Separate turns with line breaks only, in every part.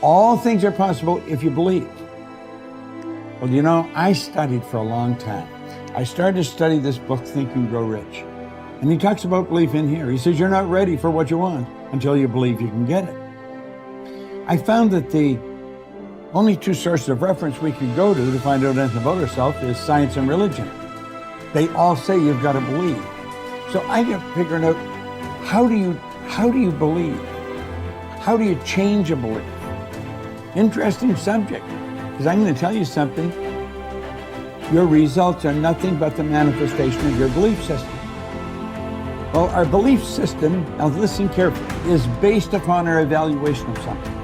All things are possible if you believe. Well, you know, I studied for a long time. I started to study this book, Think and Grow Rich. And he talks about belief in here. He says you're not ready for what you want until you believe you can get it. I found that the only two sources of reference we could go to find out anything about ourselves is science and religion. They all say you've got to believe. So I kept figuring out, how do you believe? How do you change a belief? Interesting subject, because I'm going to tell you something. Your results are nothing but the manifestation of your belief system. Well, our belief system, now listen carefully, is based upon our evaluation of something.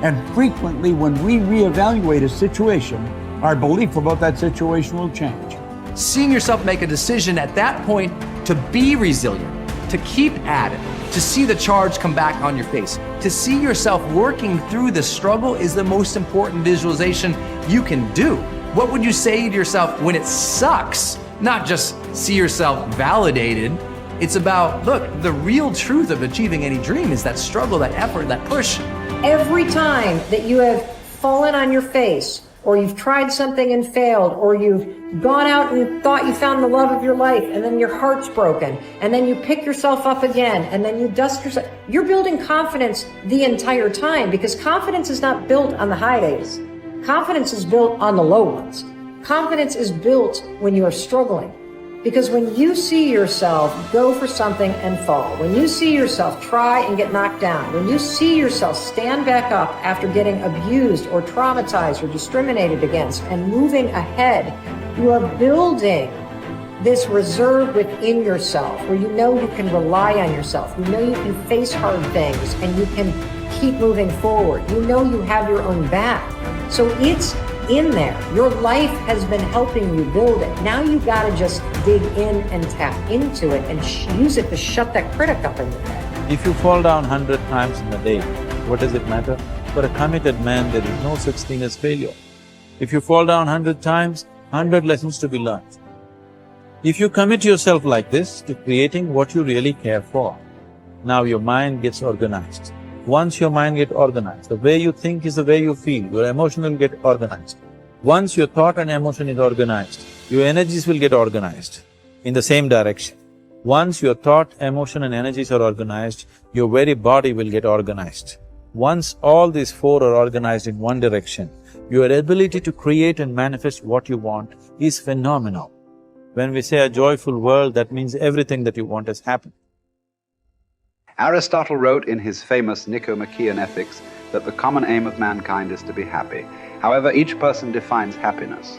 And frequently when we reevaluate a situation, our belief about that situation will change.
Seeing yourself make a decision at that point to be resilient, to keep at it, to see the charge come back on your face, to see yourself working through the struggle is the most important visualization you can do. What would you say to yourself when it sucks? Not just see yourself validated. It's about, look, the real truth of achieving any dream is that struggle, that effort, that push.
Every time that you have fallen on your face, or you've tried something and failed, or you've gone out and thought you found the love of your life, and then your heart's broken, and then you pick yourself up again, and then you dust yourself, you're building confidence the entire time, because confidence is not built on the high days. Confidence is built on the low ones. Confidence is built when you are struggling. Because when you see yourself go for something and fall, when you see yourself try and get knocked down, when you see yourself stand back up after getting abused or traumatized or discriminated against and moving ahead, you are building this reserve within yourself where you know you can rely on yourself, you know you can face hard things and you can keep moving forward. You know you have your own back. So it's in there. Your life has been helping you build it. Now you gotta just dig in and tap into it and use it to shut that critic up in your head.
If you fall down 100 times in a day, what does it matter? For a committed man, there is no such thing as failure. If you fall down 100 times, 100 lessons to be learned. If you commit yourself like this to creating what you really care for, now your mind gets organized. Once your mind gets organized, the way you think is the way you feel, your emotion will get organized. Once your thought and emotion is organized, your energies will get organized in the same direction. Once your thought, emotion and energies are organized, your very body will get organized. Once all these four are organized in one direction, your ability to create and manifest what you want is phenomenal. When we say a joyful world, that means everything that you want has happened.
Aristotle wrote in his famous Nicomachean Ethics that the common aim of mankind is to be happy. However, each person defines happiness.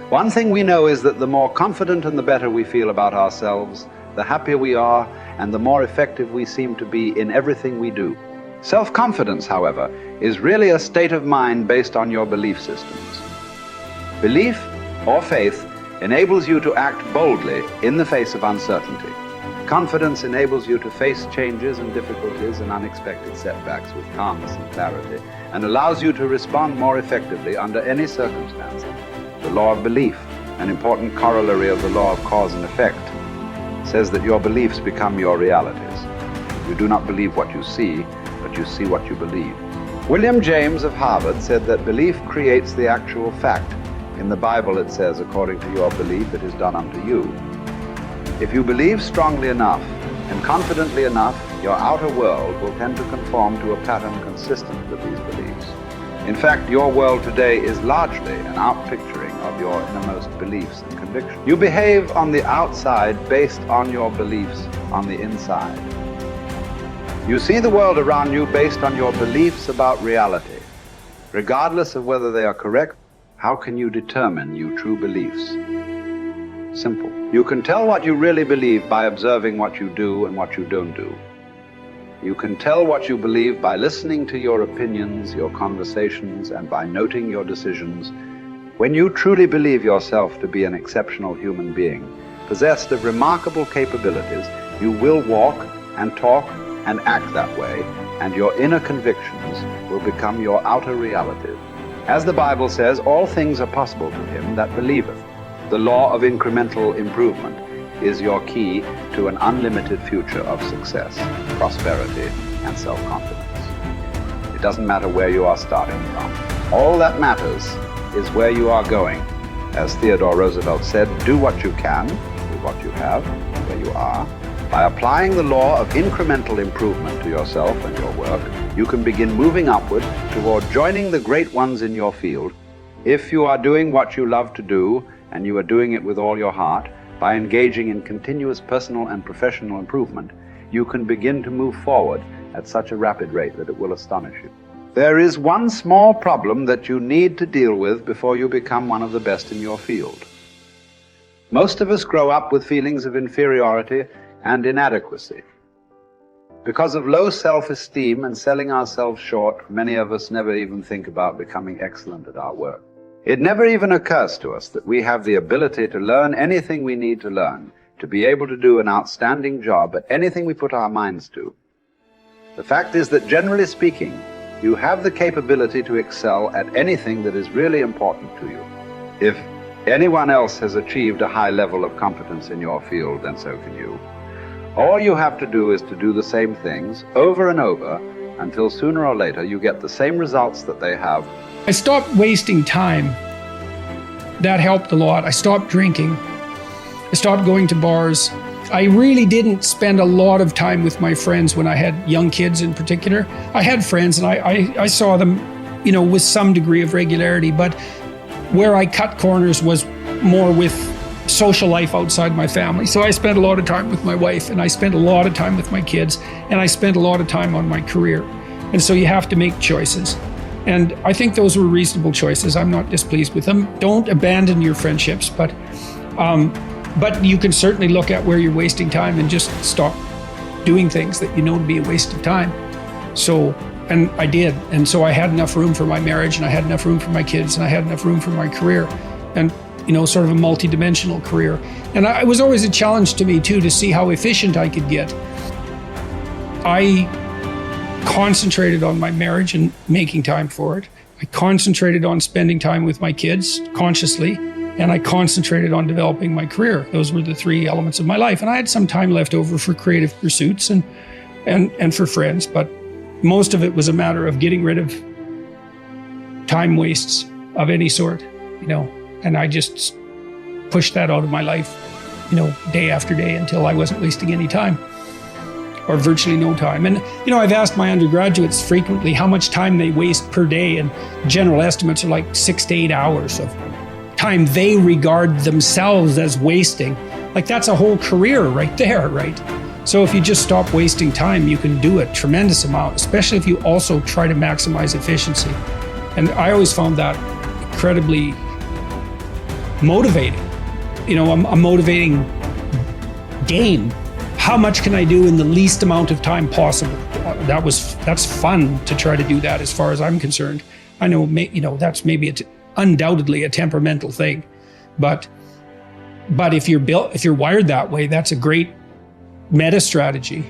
One thing we know is that the more confident and the better we feel about ourselves, the happier we are and the more effective we seem to be in everything we do. Self-confidence, however, is really a state of mind based on your belief systems. Belief or faith enables you to act boldly in the face of uncertainty. Confidence enables you to face changes and difficulties and unexpected setbacks with calmness and clarity, and allows you to respond more effectively under any circumstances. The law of belief, an important corollary of the law of cause and effect, says that your beliefs become your realities. You do not believe what you see, but you see what you believe. William James of Harvard said that belief creates the actual fact. In the Bible it says, according to your belief, it is done unto you. If you believe strongly enough and confidently enough, your outer world will tend to conform to a pattern consistent with these beliefs. In fact, your world today is largely an outpicturing of your innermost beliefs and convictions. You behave on the outside based on your beliefs on the inside. You see the world around you based on your beliefs about reality. Regardless of whether they are correct, how can you determine your true beliefs? Simple. You can tell what you really believe by observing what you do and what you don't do. You can tell what you believe by listening to your opinions, your conversations, and by noting your decisions. When you truly believe yourself to be an exceptional human being, possessed of remarkable capabilities, you will walk and talk and act that way, and your inner convictions will become your outer realities. As the Bible says, all things are possible to him that believeth. The law of incremental improvement is your key to an unlimited future of success, prosperity, and self-confidence. It doesn't matter where you are starting from. All that matters is where you are going. As Theodore Roosevelt said, do what you can with what you have, where you are. By applying the law of incremental improvement to yourself and your work, you can begin moving upward toward joining the great ones in your field. If you are doing what you love to do, and you are doing it with all your heart, by engaging in continuous personal and professional improvement, you can begin to move forward at such a rapid rate that it will astonish you. There is one small problem that you need to deal with before you become one of the best in your field. Most of us grow up with feelings of inferiority and inadequacy. Because of low self-esteem and selling ourselves short, many of us never even think about becoming excellent at our work. It never even occurs to us that we have the ability to learn anything we need to learn, to be able to do an outstanding job at anything we put our minds to. The fact is that, generally speaking, you have the capability to excel at anything that is really important to you. If anyone else has achieved a high level of competence in your field, then so can you. All you have to do is to do the same things over and over until sooner or later you get the same results that they have.
I stopped wasting time. That helped a lot. I stopped drinking. I stopped going to bars. I really didn't spend a lot of time with my friends when I had young kids in particular. I had friends and I saw them, with some degree of regularity, but where I cut corners was more with social life outside my family. So I spent a lot of time with my wife, and I spent a lot of time with my kids, and I spent a lot of time on my career. And so you have to make choices. And I think those were reasonable choices. I'm not displeased with them. Don't abandon your friendships, but you can certainly look at where you're wasting time and just stop doing things that you know to be a waste of time. So, and I did. And so I had enough room for my marriage, and I had enough room for my kids, and I had enough room for my career. And sort of a multi-dimensional career. And it was always a challenge to me too, to see how efficient I could get. I concentrated on my marriage and making time for it. I concentrated on spending time with my kids consciously, and I concentrated on developing my career. Those were the three elements of my life. And I had some time left over for creative pursuits and for friends, but most of it was a matter of getting rid of time wastes of any sort, And I just pushed that out of my life, day after day until I wasn't wasting any time, or virtually no time. And, I've asked my undergraduates frequently how much time they waste per day, and general estimates are like 6 to 8 hours of time they regard themselves as wasting. Like, that's a whole career right there, right? So if you just stop wasting time, you can do a tremendous amount, especially if you also try to maximize efficiency. And I always found that incredibly motivating, a motivating game. How much can I do in the least amount of time possible? That's fun to try to do that, as far as I'm concerned. I know, that's maybe undoubtedly a temperamental thing, but if you're wired that way, that's a great meta strategy.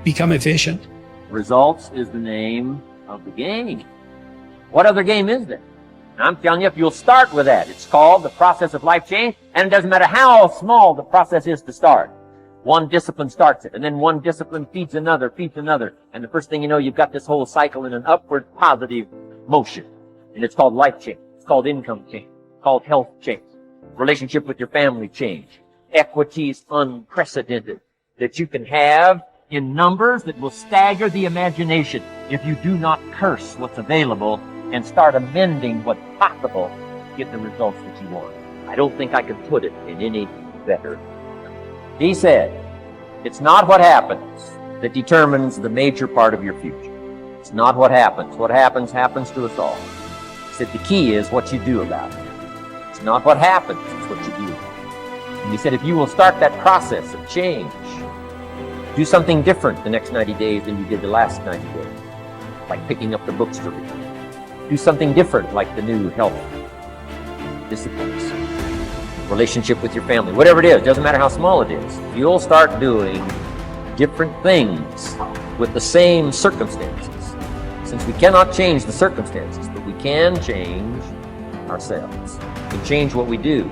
Become efficient.
Results is the name of the game. What other game is there? I'm telling you, if you'll start with that, it's called the process of life change, and it doesn't matter how small the process is to start. One discipline starts it, and then one discipline feeds another, and the first thing you know, you've got this whole cycle in an upward positive motion. And it's called life change. It's called income change. It's called health change. Relationship with your family change. Equities unprecedented that you can have in numbers that will stagger the imagination if you do not curse what's available and start amending what's possible to get the results that you want. I don't think I can put it in any better. He said, it's not what happens that determines the major part of your future. It's not what happens. What happens to us all. He said the key is what you do about it. It's not what happens, it's what you do about it. And he said if you will start that process of change, do something different the next 90 days than you did the last 90 days, like picking up the books to read. Do something different, like the new health disciplines, relationship with your family, whatever it is, doesn't matter how small it is. You'll start doing different things with the same circumstances. Since we cannot change the circumstances, but we can change ourselves. We can change what we do.